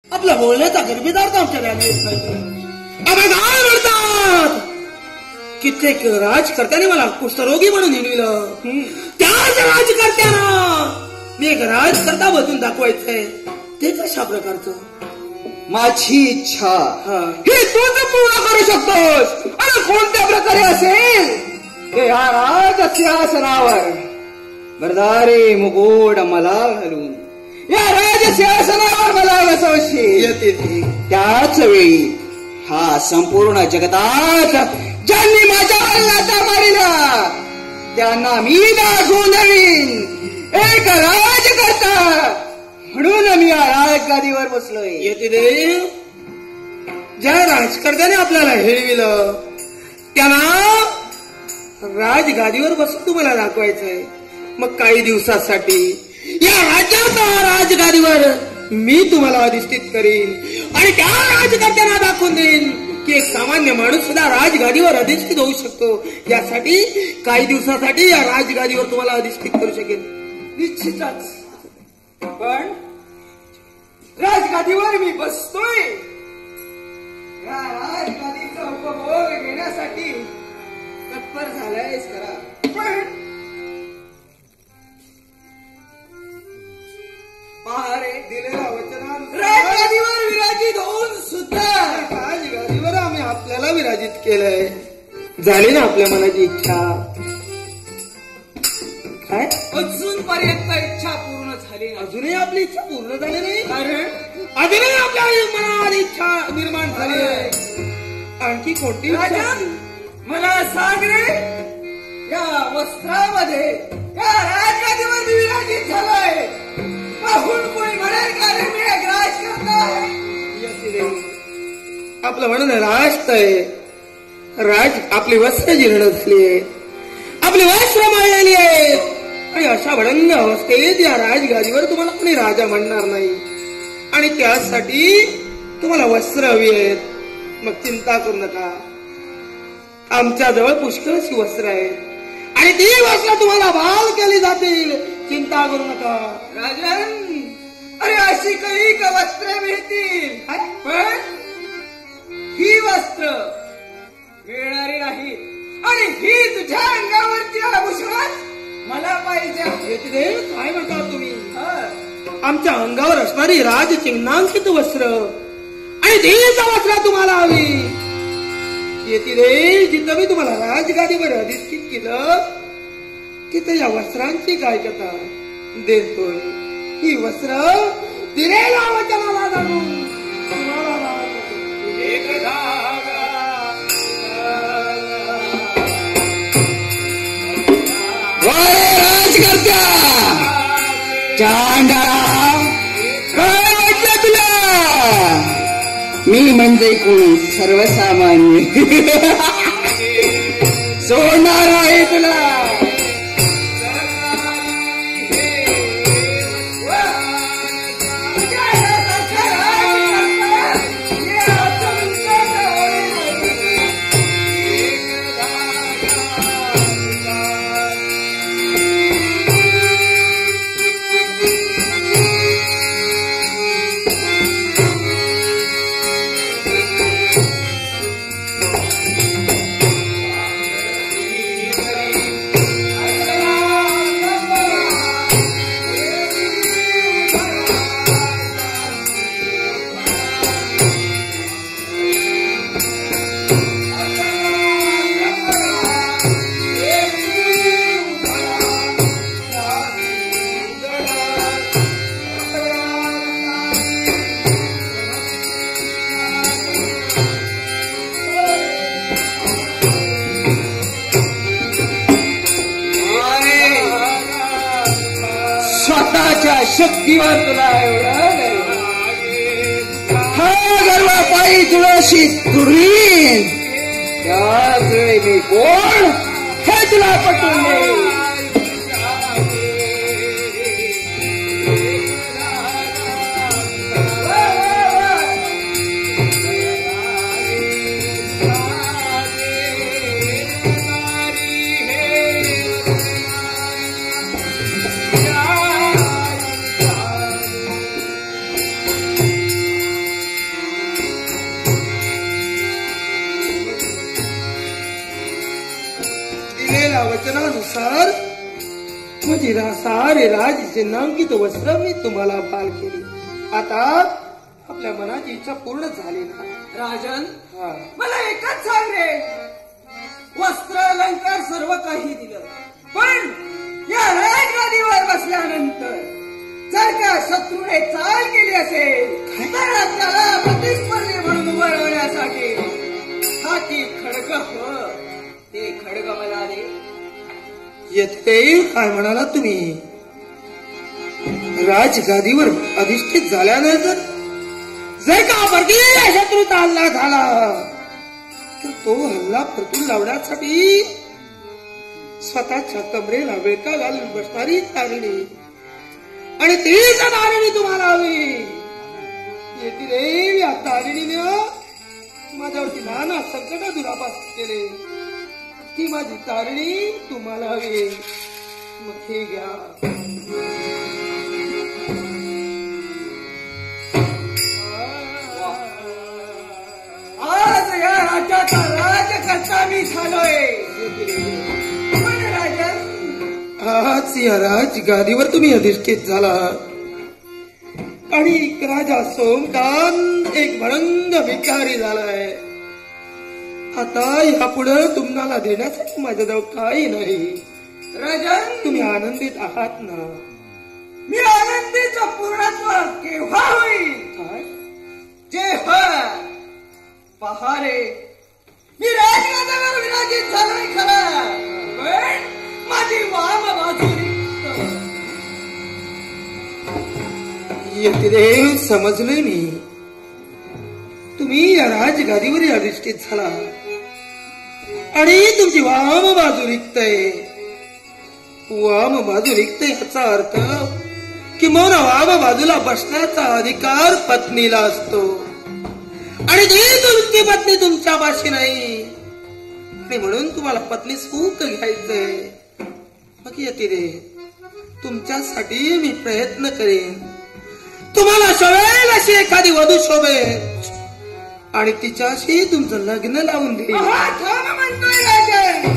आपल्या बोलण्याचा गर्भीदार आमच्या ध्यान येत नाही. आपण काय म्हणतात, कित्येक राजकर्त्याने मला कुष्ठरोगी म्हणून हिणविलं. त्याच राजकर्त्यांना मी एक राजकर्ता बदलून दाखवायचंय. ते कशा प्रकारचं? माझी इच्छा हे तूच पूर्ण करू शकतोस. आणि कोणत्या प्रकारे असेल ते या राजसिंहासनावर बरदारी मुकुट मला घालून या राजसिंहासनावर मला बसवशील. त्याच वेळी हा संपूर्ण जगतात ज्यांनी माझ्यावर लाथा मारिला त्यांना मी दाखवून देईन एक राजकर्ता म्हणून मी या राजगादीवर बसलोय. येते देव, ज्या राजकर्त्याने आपल्याला हेळविलं त्यांना राजगादीवर बसून तुम्हाला दाखवायचंय. मग काही दिवसासाठी या राज्यात राजगादीवर मी तुम्हाला अधिष्ठित करीन आणि त्या राजकर्त्यांना दाखवून देईन की एक सामान्य माणूस सुद्धा राजगादीवर अधिष्ठित होऊ शकतो. यासाठी काही दिवसासाठी या राजगादीवर तुम्हाला अधिष्ठित करू शकेल. निश्चितच. पण राजगादीवर मी बसतोय, या राजगादीचा उपभोग घेण्यासाठी तत्पर झालायस खरा. पण पहारे दिलेल्या वचनानुसार राजगादीवर विराजित होऊन सुद्धा राजगादीवर आम्ही आपल्याला विराजित केलंय. झाली ना आपल्या मनाची इच्छा? काय अजूनपर्यंत इच्छा पूर्ण झाली? अजूनही आपली इच्छा पूर्ण झाली नाही. कारण अजूनही आपल्या मनात इच्छा निर्माण झाली आहे. आणखी कोणती इच्छा? मला सांग रे, या वस्त्रामध्ये या राजगादीवर मी विराजित झालोय. पाहून कोणी म्हणेल का रे मी एक राजकर्ता आहे? आपलं म्हणून राष्ट्र आहे. आपली वस्त्र जीर्ण झाली आहे, आपली वस्त्र माळलेली आहेत. आणि अशा भडंग अवस्थेत या राजगादीवर तुम्हाला कोणी राजा म्हणणार नाही. आणि त्यासाठी तुम्हाला वस्त्र हवी आहेत. मग चिंता करू नका, आमच्याजवळ पुष्कळशी वस्त्र आहेत आणि ती वस्त्र तुम्हाला बाल केली जातील. चिंता करू नका. राजन, अरे अशी काही का वस्त्र मिळतील, पण ही वस्त्र मिळणारी नाही. आणि ही तुझ्या अंगावरची आभूषण मला पाहिजे. काय म्हणता तुम्ही? आमच्या अंगावर असणारी राजचिन्हांकित वस्त्र आणि तीच वस्त्र तुम्हाला हवी. येते रे, जिथं मी तुम्हाला राजगादीवर अधिष्ठित केलं तिथं या वस्त्रांची काय कथा देतोय. ही वस्त्र दिलेल्या वचनाला जाणून तुम्हाला राजकर्त्या चांडाळा, काय वाटलं तुला? मी म्हणजे कोण? सर्वसामान्य. सोडणार आहे तुला. शक्तीवर तुला एवढं हा गर्व पायी तुळशी दुरीन. त्याच वेळी मी कोण हे तुला पटवून देईन. माझी सारे राज चिन्हांकित वस्त्र मी तुम्हाला पाल केली. आता आपल्या मनाची इच्छा पूर्ण झाली ना. राजन, हा. मला एकच सांग रे, वस्त्र अलंकार सर्व काही दिलं, पण या राजगादीवर बसल्यानंतर जर का शत्रूने चाल केली असेल तर आपल्याला प्रतिस्पर्धी म्हणून वळवण्यासाठी हाती खडग हवं. ते खडग मला दे. येथे काय म्हणाला तुम्ही? राजगादीवर अधिष्ठित झाल्यानंतर जर का परकीय शत्रूचा हल्ला झाला तर तो हल्ला परतून लावण्यासाठी स्वतःच्या कमरेला विळका घालून बसणारी तारिणी, आणि तीच तारिणी तुम्हाला हवी. येते रे, या तारिणीने माझ्यावरती नाना संकट दुरापास केले. ती माझी तारिणी तुम्हाला हवी. मग हे घ्या. आज या राज्याचा राजकर्ता मी झालोय. पण राजन, आज या राजगादीवर तुम्ही अधिष्ठित झाला आणि राजा सोमकांत एक भडंग भिकारी झालाय. आता यापुढे तुम्हाला देण्यासाठी माझ्याजवळ काही नाही. राजन, तुम्ही आनंदित आहात ना? मी आनंदीचं पूर्णत्व केव्हा होईल? काय? जेव्हा पहा रे, मी राजगादावर विराजित झालोय खरा, पण माझी वाम बाजू रिक्त. यतिदेव, समजले मी. तुम्ही या राजगादीवर अधिष्ठित झाला आणि तुमची वाम बाजू रिक्त आहे. वाम बाजू रिक्त याचा अर्थ किंवा वाम बाजूला बसण्याचा अधिकार पत्नीला असतो, आणि ती तुमची पत्नी तुमच्यापाशी नाही, आणि म्हणून तुम्हाला पत्नी सुख घ्यायचंय. मग येते रे, तुमच्यासाठी मी प्रयत्न करेन. तुम्हाला शोभेल अशी एखादी वधू शोभेल आणि तिच्याशी तुमचं लग्न लावून देईल. म्हणतोय राजन,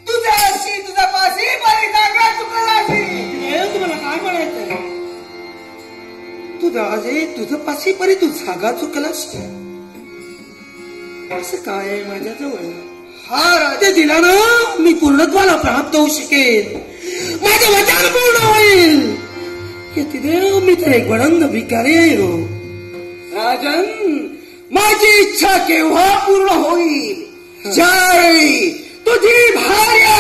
तुझ्याशी तुझा पाशी बरी जागा चुकलाशी. तुम्हाला काय म्हणायचंय? तुझा अजय तुझं पाशी परी तू जागा चुकलास. असं काय आहे माझ्याजवळ? हा ते दिला ना, मी पूर्णत्वाला प्राप्त होऊ शकेन. माझे वचन पूर्ण होईल. देव, मी तर एक भडंग भिकारी आहे हो. राजन, माझी इच्छा केव्हा पूर्ण होईल? ज्यावेळी तुझी भार्या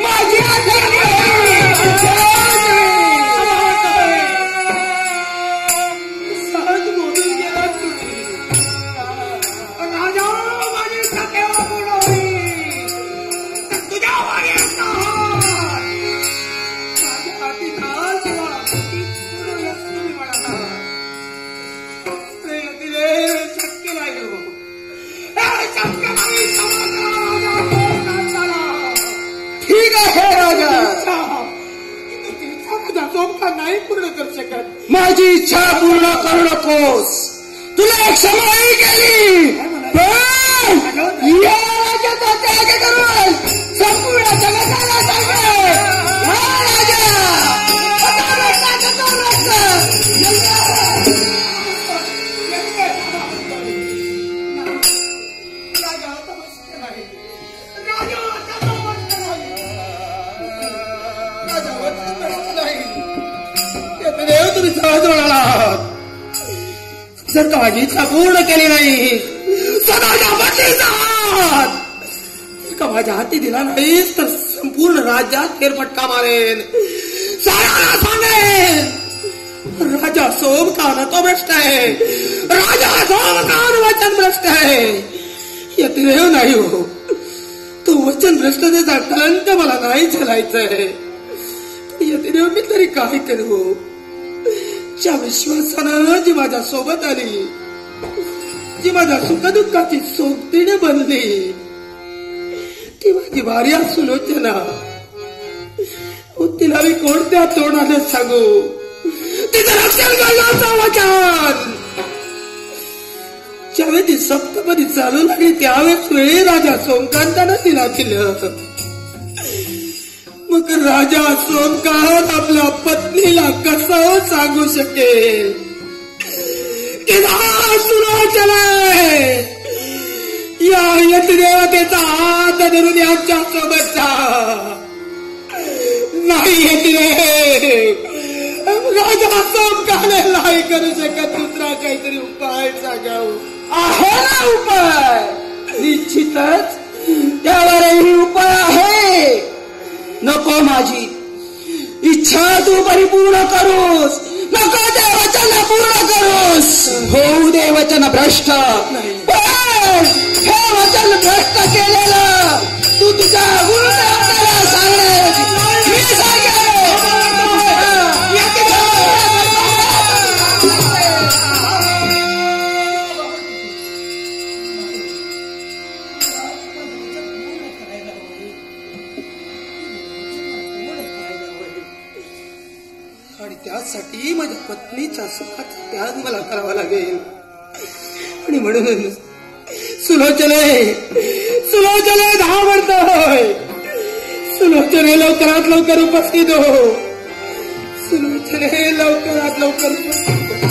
माझी सहज बोलून गेला तुम्ही. राजा, माझी इच्छा केव्हा पूर्ण होईल? तुझ्या भार्याचा माझ्या हाती घाल तेव्हा पूर्ण लक्ष्मी म्हणाला. शक्य नाही हो. शक्य नाही. ठीक आहे राजा, झोपा नाही पूर्ण करू शकत. माझी इच्छा पूर्ण करू नकोस. तुला क्षमाही केली, पण या राज्याचा त्याग करून संपूर्ण जगताला सांगेल. हा राजा, आता रस्ता. तुम्ही सहज म्हणाला, जर का माझी इच्छा पूर्ण केली नाही का माझ्या हाती दिला नाहीस तर संपूर्ण राज्यात फेरफटका मारेन. साऱ्यांना सांगेन राजा सोमकान तो भ्रष्ट आहे. राजा सोमकान वचन भ्रष्ट आहे. यतिदेव नाही हो, तो वचन भ्रष्टतेचा कलंक मला नाही झेलायचंय. यतिदेव, मी तरी काय करू? ज्या विश्वासानं जी माझ्या सोबत आली, जी माझ्या सुखदुःखाची सोबतीने बनली, ती माझी भार्या सुलोचना. तिला मी कोणत्या तोंडाने सांगू तिचं रक्षण करण्याचं वचन? ज्यावेळी ती सप्तपदी चालू लागली त्यावेळेस वेळी राजा सोमकांतानं तिला दिलं. मग राजा सोमकार आपल्या पत्नीला कसं सांगू शकेल की सुलोचना या यतिदेवतेचा हात धरून आमच्या सोबतचा नाही यतिदेव. राजा सोमकाने नाही करू शकत, दुसरा काहीतरी उपाय सांगावं. आहे ना उपाय, निश्चितच त्यावरही उपाय आहे. नको माझी इच्छा तू परिपूर्ण करूस, नको ते वचन पूर्ण करूस. होऊ दे वचन भ्रष्ट, पण हे वचन भ्रष्ट केलेलं तू तुझ्या गुरुदेवतेला सांगणार. मी सांगेन. आणि त्यासाठी माझ्या पत्नीच्या सुखात त्याग मला करावा लागेल. आणि म्हणून सुलोचने सुलोचने धावतोय. सुलोचने लवकरात लवकर उपस्थित हो. सुलोचने लवकरात लवकर उपस्थित हो.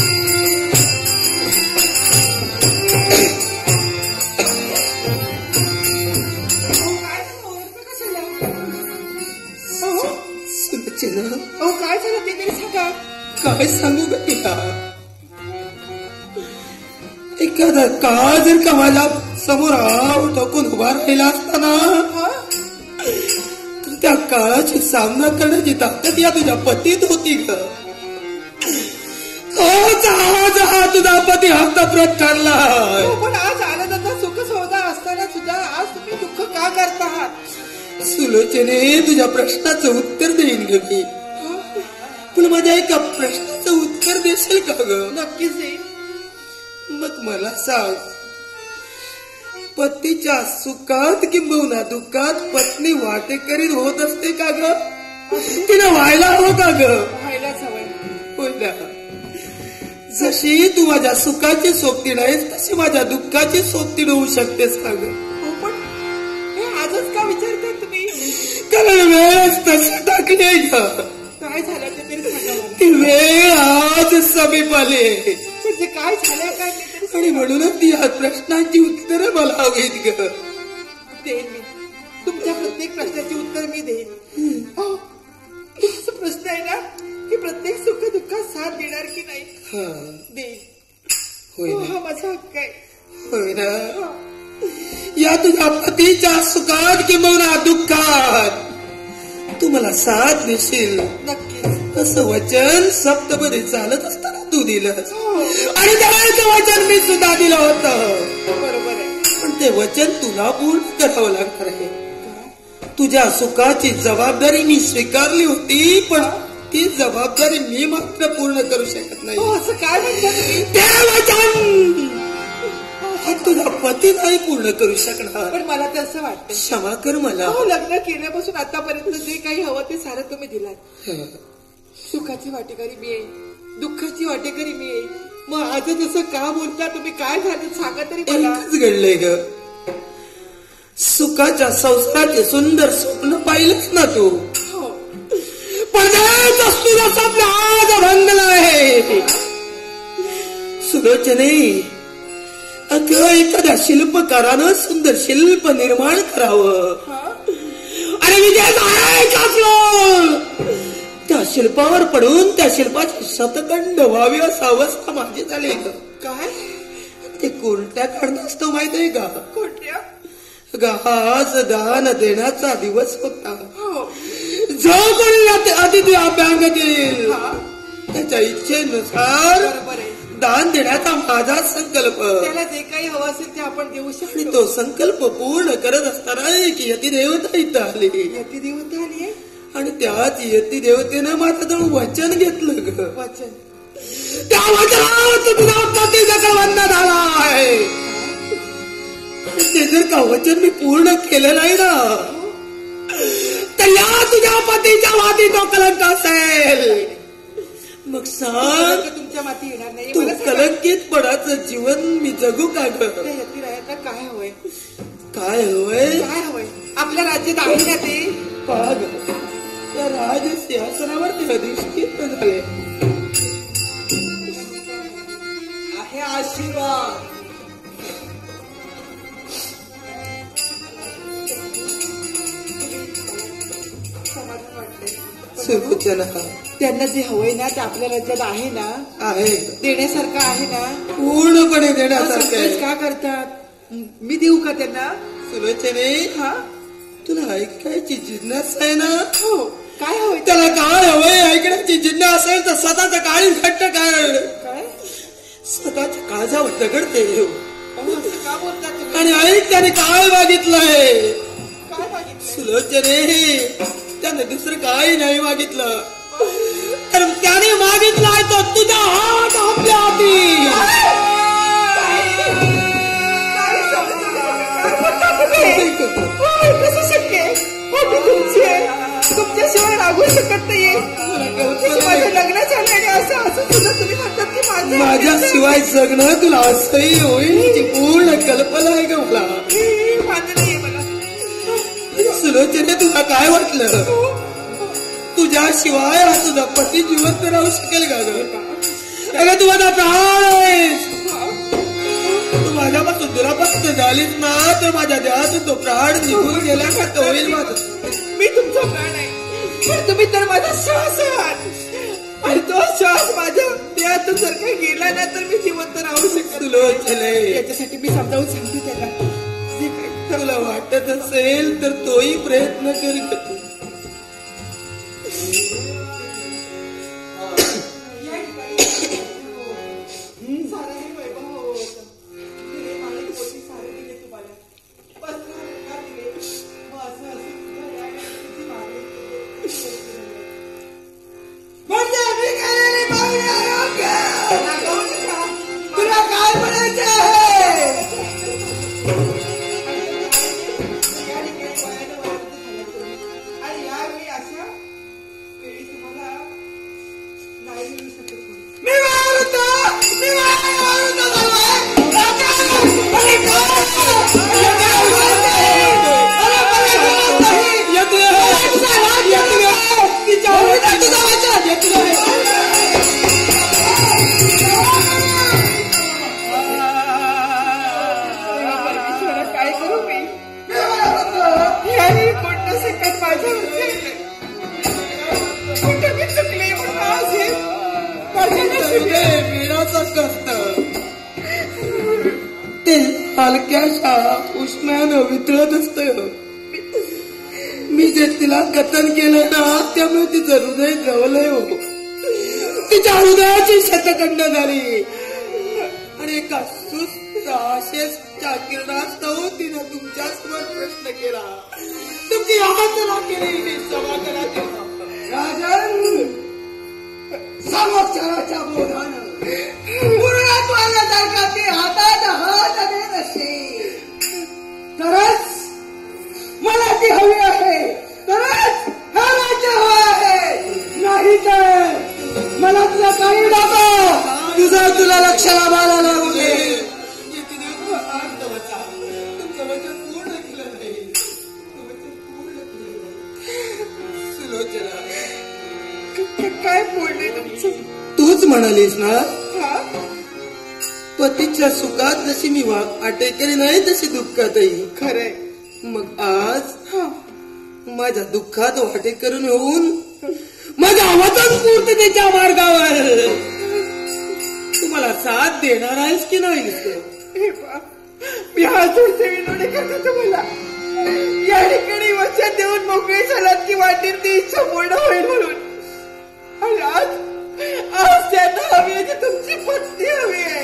सुलोचना काय झालं ते तरी सांगा. काय सांगू ग तिला. एखादा काळ जर का माझ्या समोर हाव टाकून उभा राहिला असताना तर त्या काळाची सामना करण्याची ताकद या तुझ्या पतीत होती ग. हा तुझा पती हस्तप्रत ठरला. पण आज आनंदाचा सुख सौदा असताना सुद्धा आज तुम्ही दुःख का करता. सुलोचने तुझ्या प्रश्नाचं उत्तर देईन ग मी, पण माझ्या एका प्रश्नाचं उत्तर देशील का ग. नक्कीच देईन. मग मला सांग, पतीच्या सुखात किंबहुना दुःखात पत्नी वाटेकरी होत असते का ग. तिला व्हायला हवं का ग. व्हायलाच हवंय. होय ना. जशी तू माझ्या सुखाची सोबतीण आहेस तशी माझ्या दुःखाची सोबतीण होऊ शकतेस का ग. पण हे आजच का विचारताय तुम्ही. कारण वेळच तशी टाकली ग. काय झालं ते तरी सांगा. ती वेळ आज समीप आली म्हणजे काय झालं काय ते तरी. आणि म्हणूनच या प्रश्नांची उत्तरं मला हवीत ग. देईन मी तुमच्या प्रत्येक प्रश्नाची उत्तर मी देईन. हो तुमचा प्रश्न आहे ना की प्रत्येक सुख दुःखात साथ देणार की नाही. देईन. होय ना. हा माझा हक्क आहे. होय ना. या तुझ्या पतीच्या सुखात किंवा दुःखात तू मला साथ देशील नक्कीच. असं वचन सप्तपदी चालत असताना तू दिलंस आणि त्यावेळेचं वचन मी सुद्धा दिलं होतं. बरोबर आहे. पण ते वचन तुला पूर्ण करावं लागणार आहे. तुझ्या सुखाची जबाबदारी मी स्वीकारली होती, पण ती जबाबदारी मी मात्र पूर्ण करू शकत नाही. असं काय म्हणतात. ते वचन तुझा पती नाही पूर्ण करू शकणार. पण मला तर असं वाटतं. क्षमा कर मला. लग्न केल्यापासून आतापर्यंत जे काही हवं ते सारं तुम्ही दिलात. सुखाची वाटेकरी मी आहे, दुःखाची वाटेकरी मी आहे. मग आजच असं का बोलता तुम्ही. काय झालं सांगा तरी मला. एकच घडलंय ग. सुखाच्या संसाराचे सुंदर स्वप्न पाहिलंच ना तू. पण तुझा स्वप्न आज भंगलं आहे. सुलोचने अगं एखाद्या शिल्पकारानं सुंदर शिल्प निर्माण करावं आणि विजय त्या शिल्पावर पडून त्या शिल्पाची शतखंड व्हावी असा अवस्था माझी झाली. काय ते कोणत्या कारणास्तव माहित आहे का. कोणत्या. आज दान देण्याचा दिवस होता. जो कोणी अतिथी अभ्यांग देईल त्याच्या इच्छेनुसार दान देण्याचा माझा संकल्प. त्याला जे काही हवं असेल ते आपण देऊ शकतो. आणि तो संकल्प पूर्ण करत असताना की यती देवता इथं आली. यती देवता आली आहे. आणि त्याच यती देवतेनं माझं वचन घेतलं ग. वचन. त्या वचनात तुझा पती जगवंद झाला आहे. ते जर का वचन मी पूर्ण केलं नाही ना तर या तुझ्या पतीच्या माती तो कलंक असेल. मग सांग तुमच्या माती येणार नाही. तू कलंकित पडाचं जीवन मी जगू का ग. यतीरायांना काय हवंय. काय हवंय. काय हवंय. आपल्या राज्यात आहे ना ते. पाग या राजसिंहासनावरती अधिष्ठित झाले. आहे आशीर्वाद. सुलोचना, त्यांना जे हवंय ना ते आपल्या राज्यात आहे ना, आहे देण्यासारखं आहे ना, पूर्णपणे देण्यासारखं संकोच आहे. का करतात? मी देऊ का त्यांना? सुलोचने, हा, तुला ऐकायची जिज्ञासा आहे ना? हो. काय हवंय? त्याला काय हवंय ऐकण्याची जिज्ञासा असेल तर स्वतःचा काळी घट्ट कर. काय? स्वतःच्या काळजावर दगडते असं का बोलतात तुम्ही? आणि ऐक त्याने काय मागितलंय. काय मागितलं? सुलोचने, त्याने दुसरं काही नाही मागितलं, तर त्याने मागितलाय तो तुझा हात आपल्या हाती. कसं शक्य आहे? मी तुमची आहे, तुमच्याशिवाय रागू शकत नाहीये. तुमच्याशिवाय माझं लग्न झालं आणि असं असं सुद्धा तुम्ही म्हणतात की माझं माझ्याशिवाय जगणं तुला असंही होईल याची पूर्ण कल्पना आहे का मला? माझं नाहीये मला. सुलोचने, तुला काय वाटलं? तुझ्याशिवाय हा तुझा पती जिवंत राहू शकेल का ग? अगं तू माझा प्राण आहेस. तू माझ्यापासून दुरापत्त झालीस ना तर माझ्या देहातून तो प्राण निघून गेला का तो होईल माझं. मी तुमचा प्राण आहे, पण तुम्ही तर माझा श्वास आहात आणि तो श्वास माझ्या देहातून जर काही गेला ना तर मी जिवंत राहू शकत. सुलोचने, याच्यासाठी मी समजावून सांगते त्याला. जे काही तुला वाटत असेल तर तोही प्रयत्न कर. तुला काय म्हणायचं आहे? आणि यावेळी अशा वेळी तुम्हाला नाही मिळू शकत. मी काय करू मी? यावेळी कोणतं संकट माझ्यावर येईल? कुठे मी चुकले म्हणून आज हे माझ्या नशिबात. मीराचं कष्ट ते हलक्याशा उष्म्यानं वितळत असत. मी जे तिला कथन केलं ना त्यामुळे तिचं हृदय द्रवलंय हो. तिच्या हृदयाची शतखंड झाली आणि एका सुस्त आशेच्या किरणास्तव तिनं तुमच्यासमोर प्रश्न केला. तुमची यातना केली सभा करा तेव्हा. राजन, समक्षराच्या बोधानं पूर्णत्वाला जर का ते हातात हात देत असेल तरच मला ती हवी आहे, तरच हा राज्य हवं आहे. नाही तर मला तुला काही नको. तुझं तुला लक्ष लाभायला लागू दे. तुमचं वचन पूर्ण केलं नाही. सुलोचना, काय बोलणे तुमचं? तूच म्हणालीस ना हा? पतीच्या सुखात जशी मी वाटेकरी नाही तशी दुःखातही. खरंय. मग आज हा. माझ्या दुःखात वाटेकरून होऊन माझ्या वचन पूर्ततेच्या मार्गावर तुम्हाला साथ देणार आहेस की नाही? हे पहा, मी हात जोडते विनवणी करते तुम्हाला. या ठिकाणी वचन देऊन मोकळी झालात की वाटेल ती इच्छा पूर्ण होईल म्हणून. आणि आज त्यांना हवी आहे ती तुमची पत्नी हवी आहे.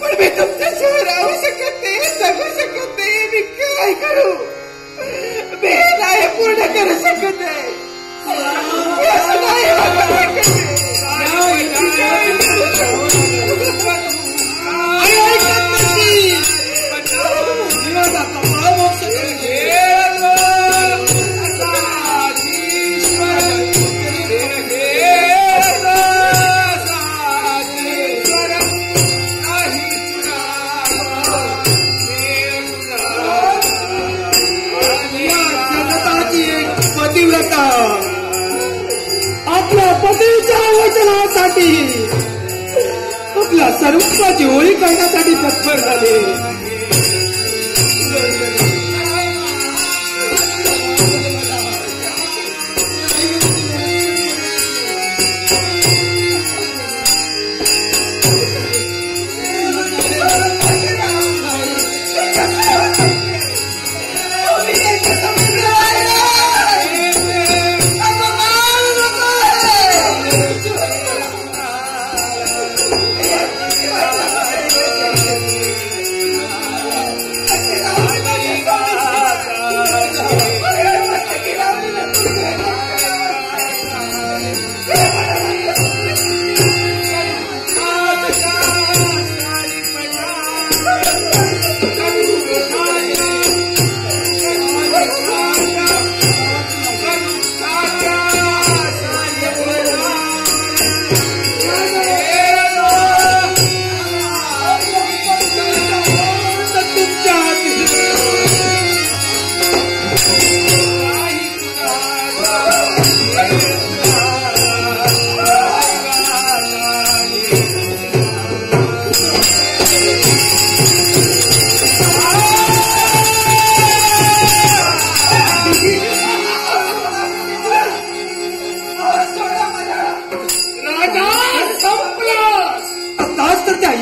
पण मी तुमच्याशिवाय राहू शकत नाही, जगू शकत नाही. मी काय करू? मी नाही पूर्ण करू शकत नाही. मी असं नाही वागू शकत नाही. पती पतिव्रता आपल्या पतीच्या वचनासाठी आपल्या सर्वस्वाची होळी करण्यासाठी तत्पर झाले.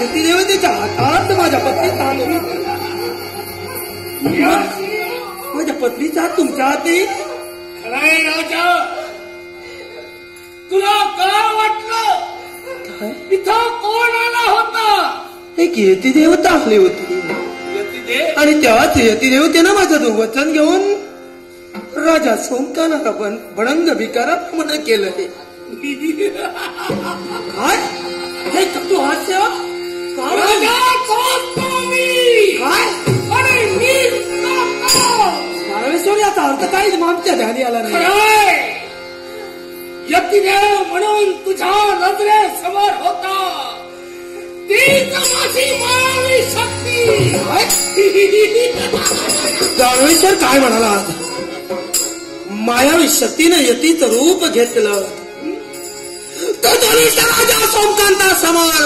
यतिदेवतेच्या हातात माझ्या पत्नीचा हात माझ्या पत्नीचा हात तुमच्या हाती. खराय राजा, तुला काय वाटलं? काय इथं कोण आला होता? एक यतिदेवता आली होती यतिदेव? आणि त्याच यतिदेवतेनं माझं वचन घेऊन राजा सोमकानाला भडंग भिकाराप्रमाणे केलंय. काय हे तू हास्य राजा मी काय अरे मी परमेश्वर याचा अर्थ काहीच मागच्या ध्यानी आला नाही. खराय यतिदेव म्हणून तुझ्या नजरेसमोर होता. तीच माझी मायावी शक्ती. परमेश्वर काय म्हणाला? मायावी शक्तीने यतीचं रूप घेतलं तो धनुष्य राजा सोमकांता समोर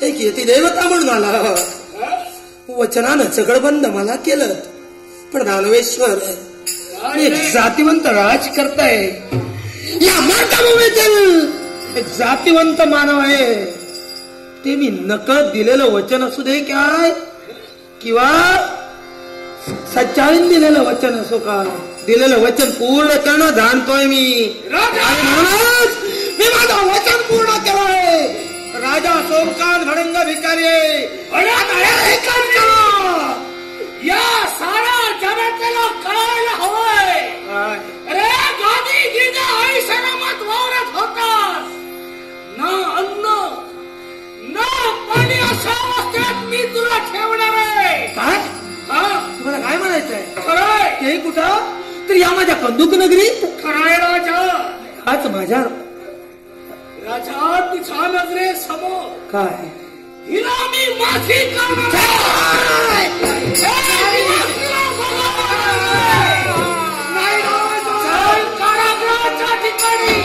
एक यती देवता म्हणून आला. वचनानं चगडबंद मला केलं. पण दानवेश्वर एक जातीवंत राज करताय. या मातृभूमीतील एक जातीवंत मानव आहे. ते मी नकळत दिलेलं वचन असू दे काय किंवा सच्चाईन दिलेलं वचन असो का, दिलेलं वचन पूर्ण करणं जाणतोय मी. आणि म्हणूनच मी माझं वचन पूर्ण केलंय. राजा सोमकांत भडंग भिकारी या सारा जगातला कळायला हवंय. अरे गादी गिजा आई सलामत वावरत होता. ना अन्न ना पाणी अशा अवस्थेत मी तुला ठेवणार आहे. काय तुम्हाला काय म्हणायचंय? खरंय ते कुठं तर या माझ्या कंदुक नगरीत. खराय राजा. हाच माझ्या राजा तुझ्या नजरे समोर काय हिला मी माझी कारागृहाच्या ठिकाणी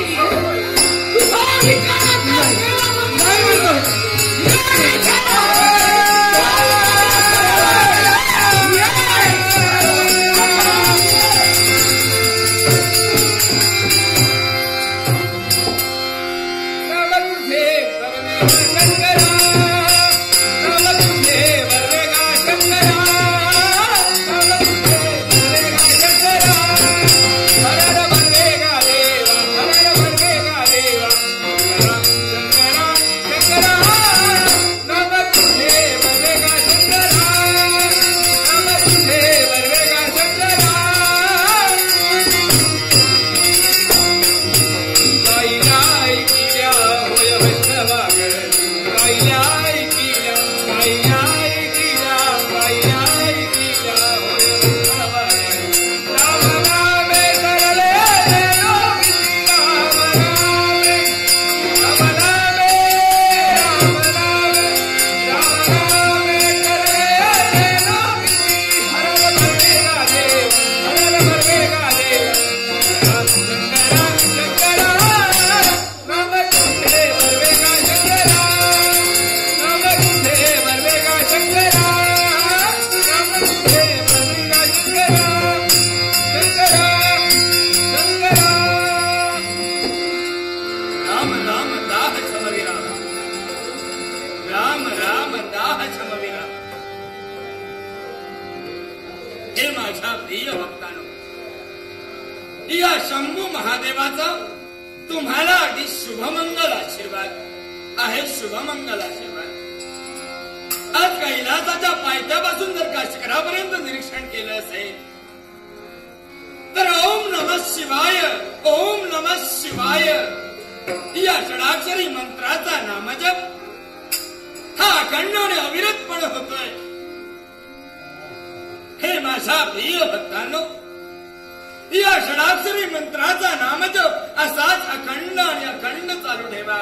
दाह शमविला. हे माझ्या प्रिय भक्तांनो, या शंभू महादेवाचा तुम्हाला अगदी शुभमंगल आशीर्वाद आहे. शुभमंगल आशीर्वाद. आज कैलासाच्या पायथ्यापासून जर का शिखरापर्यंत निरीक्षण केलं असेल तर ओम नमः शिवाय, ओम नमः शिवाय या षडाक्षरी मंत्राचा नामजप हा अखंड आणि अविरतपणे होतोय. हे माझ्या प्रिय भक्तांनो, या षडाक्षरी मंत्राचा नामजप असाच अखंड आणि अखंड चालू ठेवा.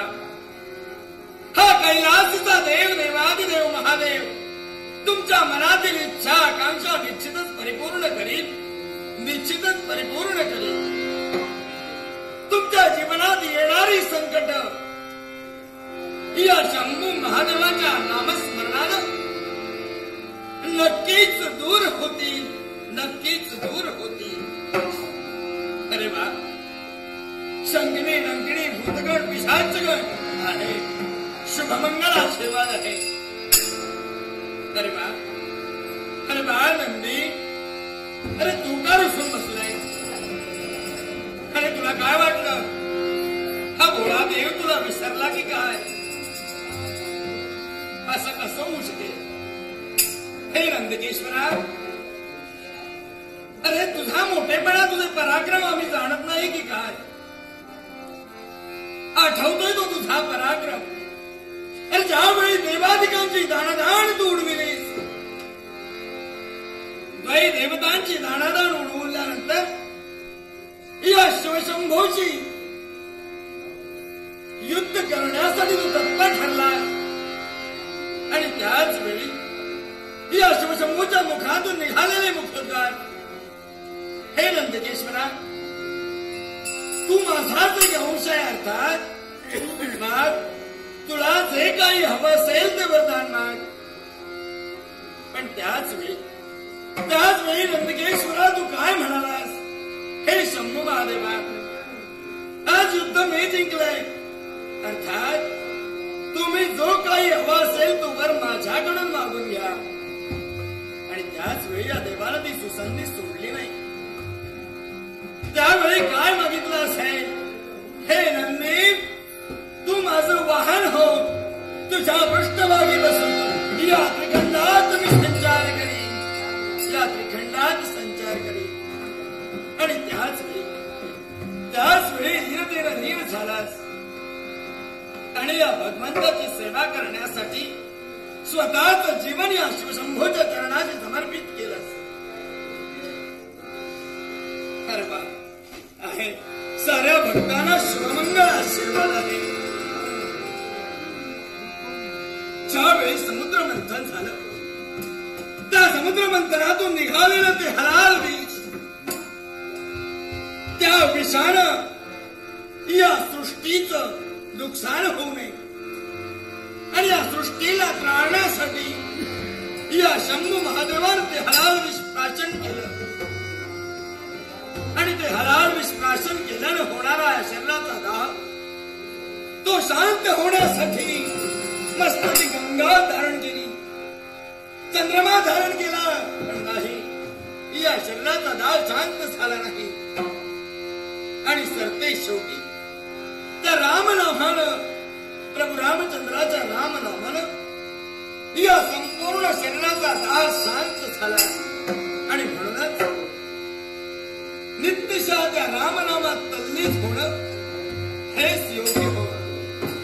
हा कैलासचा देव, देवादिदेव महादेव तुमच्या मनातील इच्छा आकांक्षा निश्चितच परिपूर्ण करील, निश्चितच परिपूर्ण करील. तुमच्या जीवनात येणारी संकट या शंभू महादेवाच्या नामस्मरणानं नक्कीच दूर होतील, नक्कीच दूर होतील. अरे वा, शंकिनी लंकिनी भूतगण पिशाचगण आहे, शुभमंगल आशीर्वाद आहे. अरे वा, अरे बाळ नंदी, अरे तू का रुसून बसलाय? अरे तुला काय वाटलं? हा भोळा देव तुला विसरला की काय? असं कसं होऊ शकेल? हे नंदकेश्वरा, अरे तुझा मोठेपणा, तुझे पराक्रम आम्ही जाणत नाही की काय? आठवतोय तो तुझा पराक्रम? अरे ज्यावेळी देवादिकांची दाणादाण तू उडविलीस, द्वै देवतांची दाणादाण उडवल्यानंतर या शिवशंभूची युद्ध करण्यासाठी तू तत्पर ठरलास. आणि त्याच वेळी या शिवशंभूच्या मुखातून निघालेले मुखोद्गार, हे नंदकेश्वरा, तू माझाच एक अंश आहे. अर्थात तुला जे काही हवं असेल ते वरदान माग. पण त्याच वेळी नंदकेश्वरा तू काय म्हणालास? हे शंभू महादेवा, आज युद्ध मी जिंकलंय. अर्थात तुम्ही जो काही हवा असेल तो वर माझ्याकडून मागून घ्या. आणि त्याच वेळी या देवाला ती सुसंधी सोडली नाही. त्यावेळी काय मागितलं असेल? हे नंदी, तू माझं वाहन हो, तुझ्या पृष्ठभागी बसून या त्रिखंडात मी संचार करीन, या त्रिखंडात संचार करीन. आणि त्याच वेळी धीरतेनं धीर झालास आणि या भगवंताची सेवा करण्यासाठी स्वतःचं जीवन या शिवशंभूच्या चरणाशी समर्पित केलंस. अरे बा, आहे साऱ्या भक्तांना शुभमंगल आशीर्वाद आहे. ज्यावेळी समुद्र मंथन झालं, त्या समुद्र मंथनातून निघालेलं ते हलाल विष, त्या विषानं या सृष्टीचं नुकसान होऊ नये आणि या सृष्टीला त्राळण्यासाठी या शंभू महादेवानं ते हलाल विष प्राशन केलं. आणि ते हलाल विष प्राशन केल्यानं होणारा या शरीराचा दाह तो शांत होण्यासाठी मस्तकी गंगा धारण केली, चंद्रमा धारण केला, पण नाही, या शरीराचा दाह शांत झाला नाही. आणि सरते शेवटी त्या रामनामानं, प्रभू रामचंद्राच्या रामनामानं या संपूर्ण शरीराचा दाह शांत झाला. आणि म्हणूनच नित्यशा त्या रामनामात तल्लीन होणं हेच योग्य हो,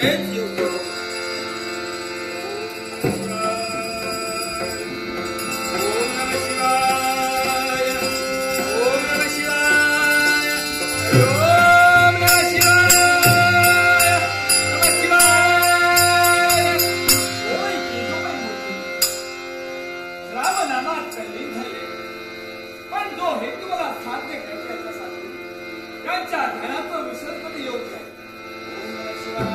हेच योग्य हो. ओम नमः शिवाय, ओम नमः शिवाय, ओम नमः शिवाय, नमः शिवाय. होय की रामनामात तल्लीन झाले, पण जो हेतू मला साध्य करायच्यासाठी त्यांच्या ध्यानाचं विसर्पण योग्य आहे. ओम नमः शिवाय.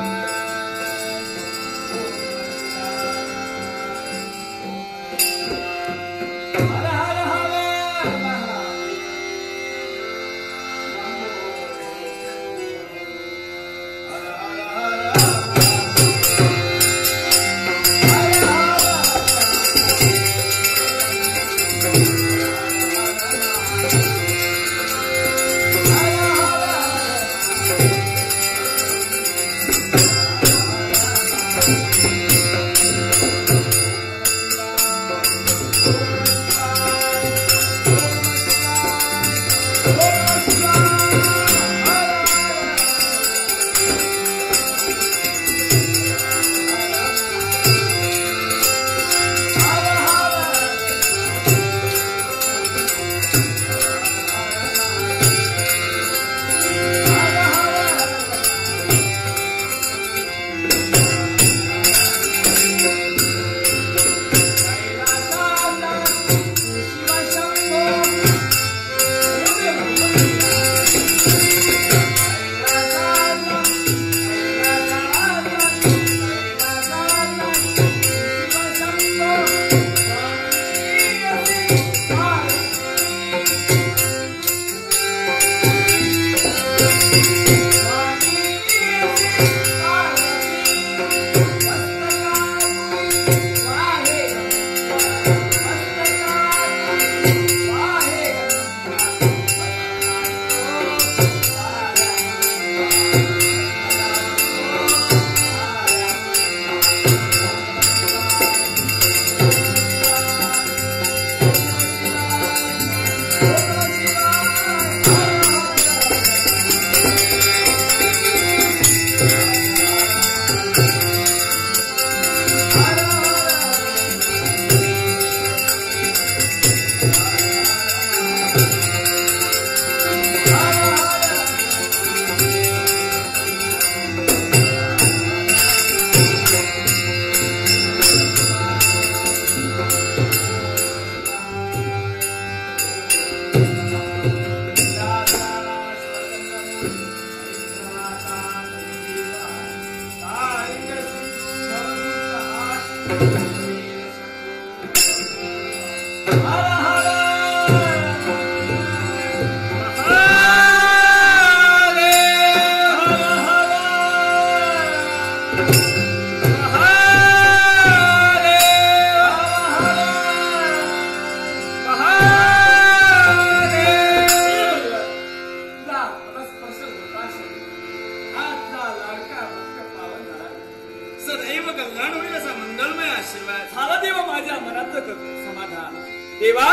सदैव कल्याण होईल असा मंगलमय आशीर्वाद झाला देवा माझ्या मनाचं समाधान. देवा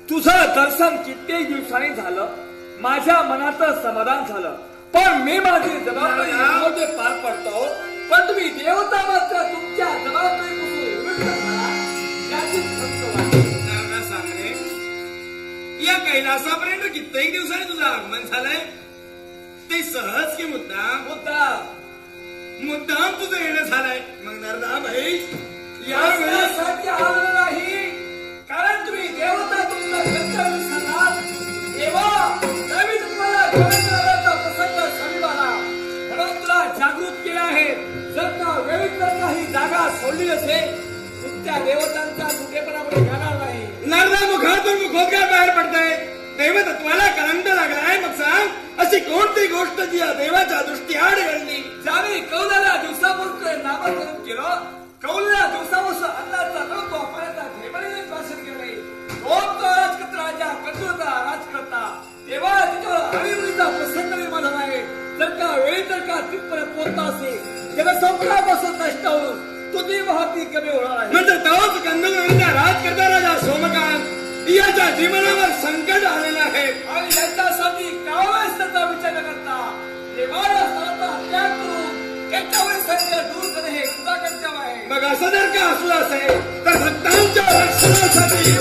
तुझं दर्शन कित्येक दिवसांनी झालं, माझ्या मनाचं समाधान झालं. पण मी माझी जबाबदारी पार पडतो, पण तुम्ही देवता मात्र तुमच्या जबाबदारीपासून सांगणे. या कैलासापर्यंत कित्येक दिवसांनी तुझं आगमन झालंय. ते सहज की मुद्दाम तुझं येणं झालंय. मग नरदा भाई यासाठी आलं नाही, कारण तुम्ही देवता तुमचा तेव्हा नवीन तुम्हाला प्रसंग समीपाला म्हणून तुला जागृत केलं आहे. जर का वेळीत जर काही जागा सोडली असेल, तुमच्या देवतांचा कुठेपणामुळे जाणार नाही. नरदा मुखातून मुखोद्गार बाहेर पडतंय. देवतत्वाला करंट लागलाय. मग सांग, अशी कोणती गोष्ट जी या देवाच्या दृष्टीआड घडली? ज्यावेळी कौलाला दिवसापूर्वी नामकरण केलं, कौलाला दिवसापासून अन्नाचा नव्हतो पाण्याचा ठेवलेले भाषण केले. राजकर्ता राजा कंदूरचा राजकर्ता तेव्हा तिच्यावर अविरुद्ध प्रसंग निर्माण झाला आहे. जर का वेळी जर का तिथपर्यंत पोहोचता असेल, त्याला संकटापासून नष्ट होऊन तुझी वाहती कमी होणार आहे. म्हणजे तोच कंदूरचा राजकर्ता राजा सोमकांत याच्या जीवनावर संकट आलेलं आहे आणि याच्यासाठी कावळेस त्याचा विचार करता देवाला त्याग करून त्याच्यावर संकट दूर करणे हे तुझा कर्तव्य आहे. मग असं जर का असलं असेल तर भक्तांच्या रक्षणासाठी